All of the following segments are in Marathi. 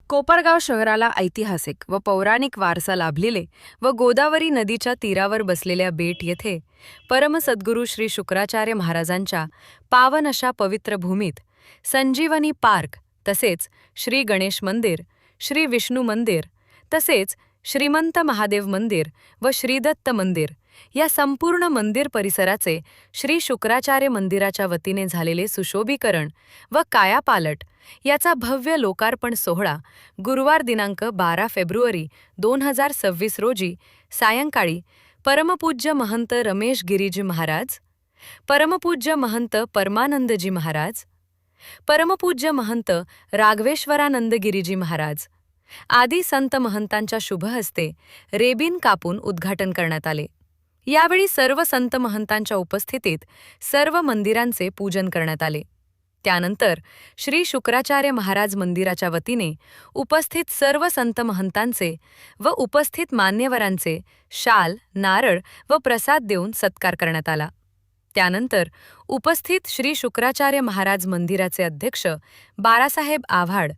कोपरगाव शहराला ऐतिहासिक व पौराणिक वारसा लाभलेले व गोदावरी नदीच्या तीरावर बसलेल्या बेट येथे परमसद्गुरू श्री शुक्राचार्य महाराजांच्या पावन अशा पवित्र भूमीत संजीवनी पार्क तसेच श्री गणेश मंदिर, श्री विष्णू मंदिर तसेच श्रीमंत महादेव मंदिर व श्रीदत्त मंदिर या संपूर्ण मंदिर परिसराचे श्री शुक्राचार्य मंदिराच्या वतीने झालेले सुशोभीकरण व कायापालट याचा भव्य लोकार्पण सोहळा गुरुवार दिनांक 12 फेब्रुवारी 2026 रोजी सायंकाळी परमपूज्य महंत रमेश गिरीजी महाराज, परमपूज्य महंत परमानंदजी महाराज, परमपूज्य महंत राघवेश्वरानंद गिरीजी महाराज आदी संत महंतांच्या शुभहस्ते रेबीन कापून उद्घाटन करण्यात आले। यावेळी सर्व संत महंतांच्या उपस्थितीत सर्व मंदिरांचे पूजन करण्यात आले। त्यानंतर श्री शुक्राचार्य महाराज मंदिराच्या वतीने उपस्थित सर्व संत महंतांचे व उपस्थित मान्यवरांचे शाल, नारळ व प्रसाद देऊन सत्कार करण्यात आला। त्यानंतर उपस्थित श्री शुक्राचार्य महाराज मंदिराचे अध्यक्ष बाळासाहेब आव्हाड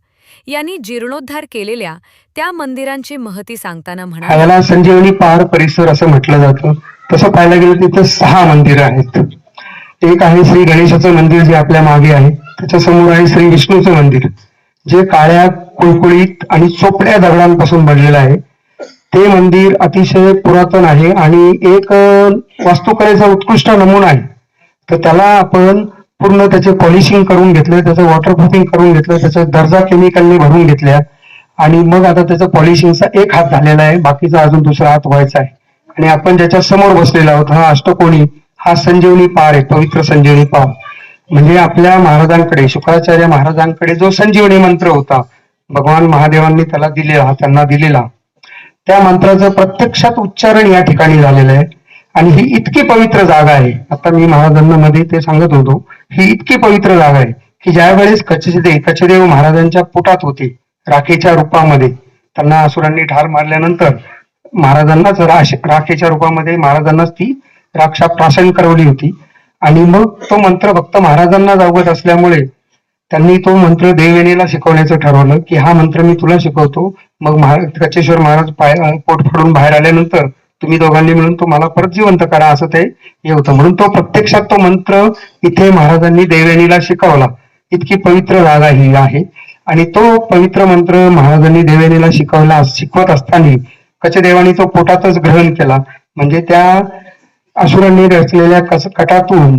यांनी जीर्णोद्धार केलेल्या त्या मंदिरांची महती सांगताना म्हणाले, याला संजीवनी पहाड परिसर असं म्हटलं जातं। तसं पाहायला गेलं तिथे 6 मंदिरं आहेत। एक आहे श्री गणेशाचं मंदिर जे आपल्या मागे आहे, त्याच्या समोर आहे श्री विष्णूचं मंदिर जे काळ्या कुळकुळीत आणि चोपड्या दगडांपासून बनलेलं आहे। ते मंदिर अतिशय पुरातन आहे आणि एक वास्तुकलेचा उत्कृष्ट नमुना आहे। तर त्याला आपण पूर्ण त्याचे पॉलिशिंग करून घेतले, त्याचं वॉटरप्रूफिंग करून घेतलं, त्याचा दर्जा केमिकलने भरून घेतल्या आणि मग आता त्याचा पॉलिशिंगचा एक हात झालेला आहे, बाकीचा अजून दुसरा हात व्हायचा आहे। आणि आपण ज्याच्या समोर बसलेला आहोत हा अष्टकोनी हा संजीवनी पहाड आहे, पवित्र संजीवनी पहाड। म्हणजे आपल्या महाराजांकडे, शुक्राचार्य महाराजांकडे जो संजीवनी मंत्र होता भगवान महादेवांनी त्यांना दिलेला, त्या मंत्राचं प्रत्यक्षात उच्चारण या ठिकाणी झालेलं आहे। आणि ही इतकी पवित्र जागा आहे, आता मी महाराजांना मध्ये ते सांगत होतो, ही इतकी पवित्र जागा आहे की ज्या वेळेस कचदेव महाराजांच्या पोटात होते राखेच्या रूपामध्ये, त्यांना असुरांनी ठार मारल्यानंतर महाराजांनाच राखेच्या रूपामध्ये महाराजांनाच ती राक्षा प्राशन करवली होती। आणि मग तो मंत्र फक्त महाराजांना अवगत असल्यामुळे त्यांनी तो मंत्र देवयानीला शिकवण्याचं ठरवलं की हा मंत्र मी तुला शिकवतो, मग कचेश्वर महाराज पोट फाडून बाहेर आल्यानंतर तुम्ही दोघांनी मिळून तो मला परत जिवंत करा, असं ते हे होतं। म्हणून तो प्रत्यक्षात तो मंत्र इथे महाराजांनी देवयानीला शिकवला। इतकी पवित्र जागा ही आहे आणि तो पवित्र मंत्र महाराजांनी देवयानीला शिकवत असताना कचदेवानी तो पोटातच ग्रहण केला। म्हणजे त्या असुरांनी रचलेल्या कटातून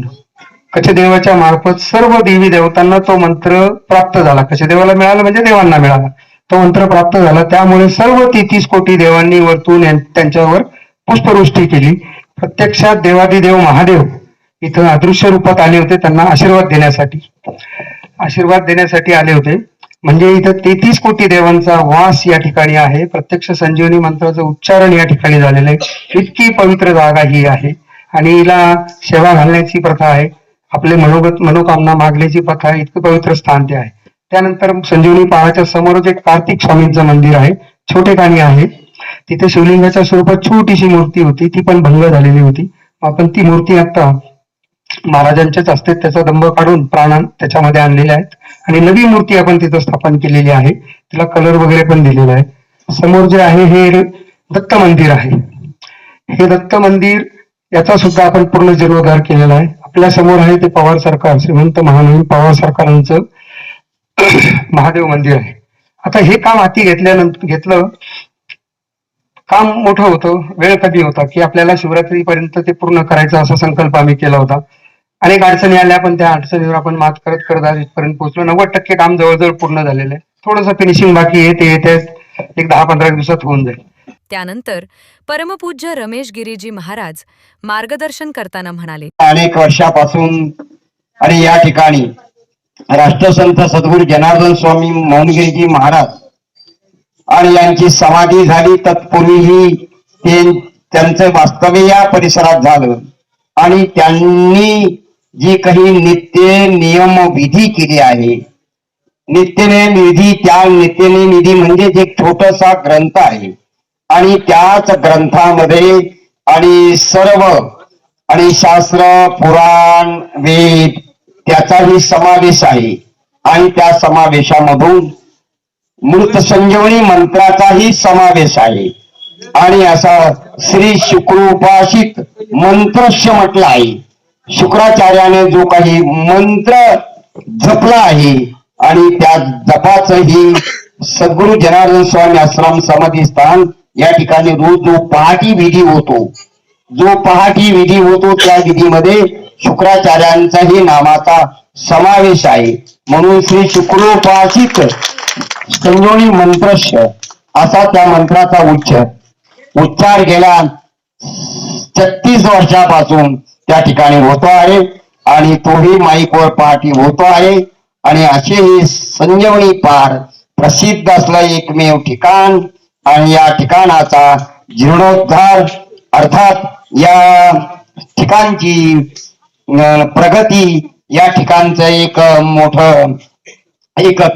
कचदेवाच्या मार्फत सर्व देवी देवतांना तो मंत्र प्राप्त झाला। कचदेवाला मिळाला म्हणजे देवांना मिळाला, तो मंत्र प्राप्त झाला। त्यामुळे सर्व 33 कोटी देवांनी वरतून त्यांच्यावर पुष्पवृष्टी केली। प्रत्यक्षात देवादिदेव महादेव इथं अदृश्य रूपात आले होते, त्यांना आशीर्वाद देण्यासाठी आले होते। म्हणजे इथं 33 कोटी देवांचा वास या ठिकाणी आहे। प्रत्यक्ष संजीवनी मंत्राचं उच्चारण या ठिकाणी झालेलं आहे। इतकी पवित्र जागा ही आहे आणि हिला सेवा घालण्याची प्रथा आहे, आपले मनोकामना मागण्याची प्रथा आहे। इतकं पवित्र स्थान ते आहे। त्यानंतर संजीवनी पहाडाच्या समोरच एक कार्तिक स्वामींचं मंदिर आहे, छोटे काणी आहे। तिथे शिवलिंगाच्या स्वरूपात छोटीशी मूर्ती होती, ती पण भंग झालेली होती। आपण ती मूर्ती आता महाराजांच्याच असते, त्याचा दंभ काढून प्राण त्याच्यामध्ये आणलेले आहेत आणि नवी मूर्ती आपण तिथं स्थापन केलेली आहे, तिला कलर वगैरे पण दिलेला आहे। समोर जे आहे हे दत्त मंदिर आहे। हे दत्त मंदिर याचा सुद्धा आपण पूर्ण जीर्णोद्धार केलेला आहे। आपल्या समोर आहे ते पवार सरकार, श्रीमंत महादेव पवार सरकारांचं महादेव मंदिर आहे। आता हे काम हाती घेतलं, काम मोठं होतं, वेळ कधी होता की आपल्याला शिवरात्रीपर्यंत ते पूर्ण करायचं असा संकल्प आम्ही केला होता। अनेक अडचणी आल्या पण त्या अडचणीवर आपण मात करत आज इथपर्यंत पोहोचलो। 90% काम जवळजवळ पूर्ण झालेलं आहे, थोडंसं फिनिशिंग बाकी आहे, ते येते एक 10-15 दिवसात होऊन जाईल। त्यानंतर परमपूज्य रमेश गिरीजी महाराज मार्गदर्शन करताना म्हणाले, अनेक वर्षापासून आणि या ठिकाणी राष्ट्रसंत सद्गुरू जनार्दन स्वामी मौनगिरीजी महाराज आणि यांची समाधी झाली। तत्पूर्वीही त्यांचं वास्तव्य या परिसरात झालं आणि त्यांनी जी काही नित्य नियम विधी केली आहे, त्या नित्यनिधी म्हणजे एक छोटासा ग्रंथ आहे आणि त्याच ग्रंथामध्ये आणि सर्व आणि शास्त्र, पुराण, वेद त्याचाही समावेश आहे आणि त्या समावेशामधून मृत संजीवनी मंत्राचाही समावेश आहे. आणि असा श्री शुक्रोपासित मंत्रस्य म्हटलं आहे. शुक्राचार्याने जो काही मंत्र जपला आहे आणि त्या जपाचंही सद्गुरु जनार्दन स्वामी आश्रम समाधी स्थान या ठिकाणी रोज जो पहाटी विधी होतो, त्या विधीमध्ये शुक्राचार्यांचाही नामाचा समावेश आहे. म्हणून श्री शुक्रोपासित संजीवनी मंत्रस्य असा त्या मंत्राचा उच्चार गेल्या 36 वर्षापासून त्या ठिकाणी होतो आहे आणि तोही माईकवर पहाटी होतो आहे. आणि असे हे संजीवनी पार प्रसिद्ध असलं एकमेव ठिकाण आणि या ठिकाणाचा जीर्णोद्धार अर्थात या ठिकाणची प्रगती, या ठिकाणचं एक मोठं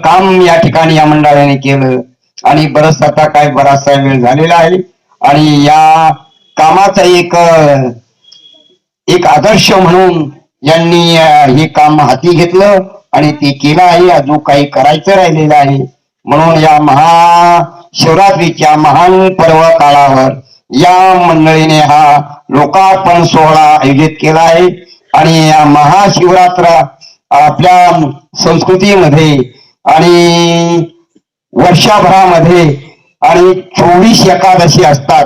काम या ठिकाणी या मंडळाने केलं. आणि बरंच आता काय बराचसा वेळ झालेला आहे आणि या कामाचा एक आदर्श म्हणून यांनी हे काम हाती घेतलं आणि ते केलं आहे. अजून काही करायचं राहिलेलं आहे. म्हणून या महाशिवरात्रीच्या महान पर्व काळावर या मंडळीने हा लोकार्पण सोहळा आयोजित केला आहे. आणि या महाशिवरात्र आपल्या संस्कृतीमध्ये आणि वर्षभरामध्ये आणि 24 एकादशी असतात.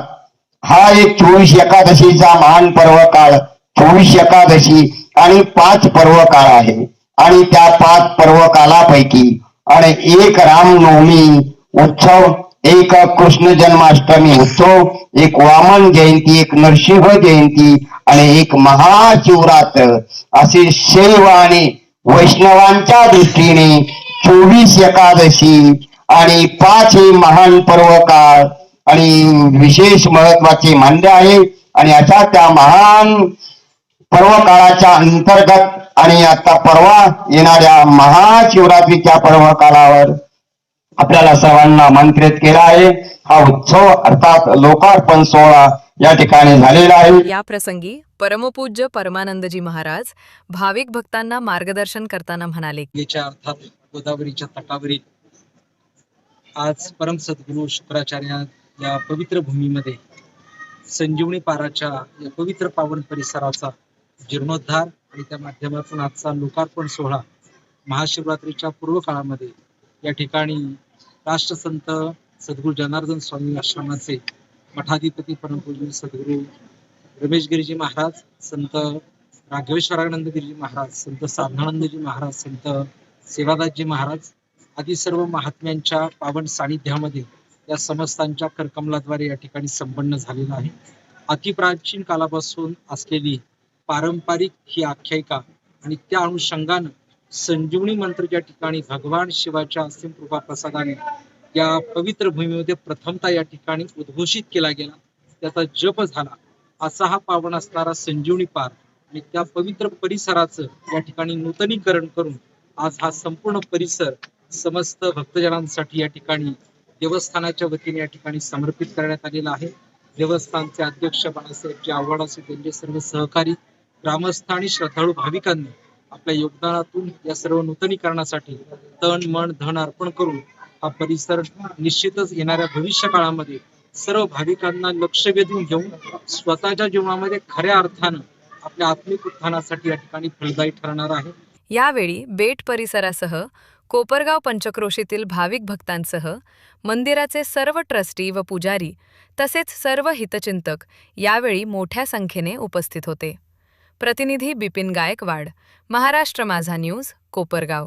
हा एक 24 एकादशीचा महान पर्व काळ, 24 एकादशी आणि 5 पर्व काळ आहे. आणि त्या 5 पर्व कालापैकी आणि एक रामनवमी उत्सव, एक कृष्ण जन्माष्टमी उत्सव, एक वामन जयंती, एक नरसिंह जयंती आणि एक महाशिवरात्र असे शैव आणि वैष्णवांच्या दृष्टीने 24 एकादशी आणि 5 हे महान पर्व काळ आणि विशेष महत्वाचे मानले आहे. आणि अशा त्या महान पर्व काळाच्या अंतर्गत आणि आता परवा येणाऱ्या महाशिवरात्रीच्या पर्व काळावर आपल्याला सर्वांना आमंत्रित केला आहे. हा उत्सव अर्थात लोकार्पण सोहळा या ठिकाणी झालेला आहे. या प्रसंगी परमपूज्य परमानंदजी महाराज भाविक भक्तांना मार्गदर्शन करताना म्हणाले, अर्थात गोदावरीच्या तटावरील आज परम सद्गुरू शुक्राचार्य या पवित्र भूमीमध्ये संजीवनी पाराच्या या पवित्र पावन परिसराचा जीर्णोद्धार आणि त्या माध्यमातून आजचा लोकार्पण सोहळा महाशिवरात्रीच्या पूर्व काळामध्ये या ठिकाणी राष्ट्रसंत सद्गुरू जनार्दन स्वामी आश्रमाचे मठाधिपती परमपूज्य सद्गुरू रमेशगिरीजी महाराज, संत राघवेश्वरानंद गिरीजी महाराज, संत साधनानंदजी महाराज, संत सेवादासजी महाराज आदी सर्व महात्म्यांच्या पावन सानिध्यामध्ये या समस्तांच्या करकमलाद्वारे या ठिकाणी संपन्न झालेला आहे. अतिप्राचीन कालापासून असलेली पारंपरिक ही आख्यायिका आणि त्या अनुषंगानं संजीवनी मंत्र ज्या ठिकाणी भगवान शिवाच्या असीम कृपा प्रसादाने या पवित्र भूमीमध्ये प्रथमतः या ठिकाणी उद्घोषित केला गेला, त्याचा जप झाला. असा हा पावन असणारा संजीवनी पार आणि त्या पवित्र परिसराचं या ठिकाणी नूतनीकरण करून आज हा संपूर्ण परिसर समस्त भक्तजनांसाठी या ठिकाणी देवस्थानाच्या वतीने या ठिकाणी समर्पित करण्यात आलेला आहे. देवस्थानचे अध्यक्ष बाळासाहेबजी आव्हाड असे त्यांचे सर्व सहकारी, ग्रामस्थ आणि श्रद्धाळू भाविकांनी आपल्या योगदानातून या सर्व नूतनीकरणासाठी तन मन धन अर्पण करून हा परिसर निश्चितच येणाऱ्या भविष्य काळामध्ये सर्व भाविकांना लक्ष वेधून घेऊन स्वतःच्या जीवनामध्ये खऱ्या अर्थानं आपल्या आत्मिक उत्थानासाठी या ठिकाणी फलदायी ठरणार आहे. यावेळी बेट परिसरासह कोपरगाव पंचक्रोशीतील भाविक भक्तांसह मंदिराचे सर्व ट्रस्टी व पुजारी तसेच सर्व हितचिंतक यावेळी मोठ्या संख्येने उपस्थित होते. प्रतिनिधी बिपिन गायकवाड, महाराष्ट्र माझा न्यूज, कोपरगाव.